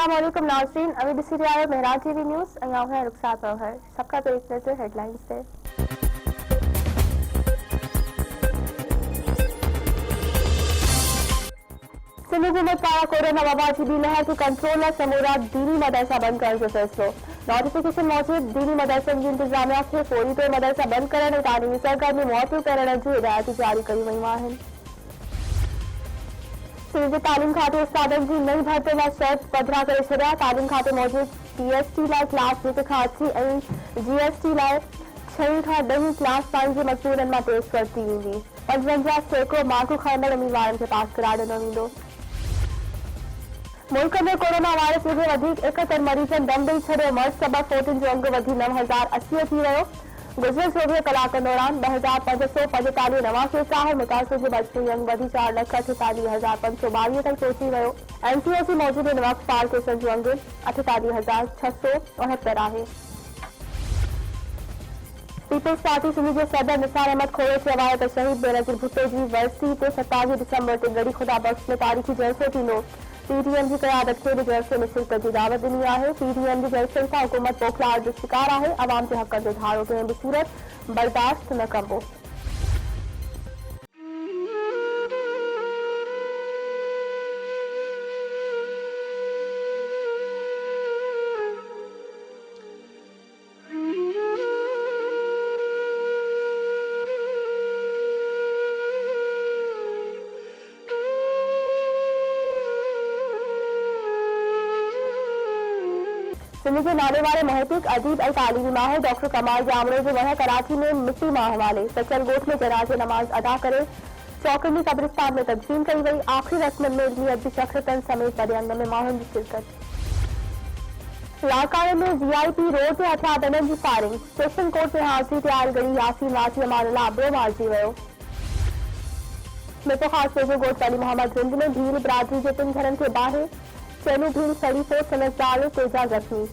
अस्सलामुअलैकुम नाज़रीन, अभी ॾिसी रहिया आहियो महराज टीवी न्यूज़ ऐं आउं आहियां रुख़सार तौहर। सबका पेश नज़र हेडलाइंस ते। सिंध हुकूमत पारां कोरोना वबा जी ॿी लहर खे कंट्रोल लाइ समूरा दीनी मदरसा बंदि करण जो फ़ैसिलो। नोटिफिकेशन मौजूदु दीनी मदरसनि जी इंतिज़ामिया खे फौरी तौर मदरसा बंदि करण ऐं तालीमी सरगर्मी मुअत्तल करण जूं हिदायतूं जारी कयूं वयूं आहिनि। सिंध जे तालीम खाते उस्तादनि जी नई भर्ती लाइ शर्त पधिरा करे छॾिया। तालीम खाते मौजूदु PST लाइ क्लास 1 खां 8 ऐं GST लाइ 6 खां 10 क्लास पंहिंजे मक़सूदनि मां पेश कई वेंदी। 55% मार्कूं खणंदड़ उम्मीदवारनि खे पास करार ॾिनो वेंदो। मुल्क में कोरोना वायरस जे वधीक 71 मरीजनि दम ॾेई छॾियो। मर्ज़ सबबि फौतुनि जो अंग वधी 9080 थी वियो। गुज़िरियल 24 कलाकनि दौरान 2545 नवां केस आहिनि। मुतासिर जो मजमूई अंग वधी 4,48,522 ताईं पहुची वियो। NCOC मौजूदु वक़्त फाल केसनि जो अंग 48,669 आहे। पीपल्स पार्टी सिंध जे सदर निसार अहमद खोड़े चयो आहे त शहीद बेनज़ीर भुट्टो जी वरसी ते 27 दिसंबर ते गड़ी खुदा बख्श में तारीख़ी जलसो थींदो। PDM जी क़यादत खे बि जलसे में शिरकत जी दावत ॾिनी आहे। PDM जी जलसनि सां हुकूमत पोखलाड़ जो शिकार आहे। अवाम जे हक़ जो धारो कंहिं बि सूरत बर्दाश्त न कबो। सिंध जे नाले वारे महक़ीक़ अदीब ऐं तालीमी माहिर डॉक्टर कमाल जामड़े जो वह कराची में मिट्टी मां हवाले। सचल ॻोठ में जनाज़े नमाज़ अदा करे चौकंडी कब्रिस्तान में तदफ़ीन कई वई। आख़िरी रस्म में इल्मी अदबी शख़्सियतनि समेत वॾे अंग में माण्हुनि जी शिरकत। लाड़काने में VIP रोड ते हथियारबंदनि जी फायरिंग। सेशन कोर्ट में हाज़िरी ते आयल गड़ी यासीन वासी अमानुल्लाह अबरो मारिजी वियो। मितो ख़ासि वेझो ॻोठ वली मोहम्मद रिंद में भील बिरादरी जे 3 घरनि खे बाहि। चैनू भील सड़ी फोर्स समझदार तेजा ज़ख़्मी।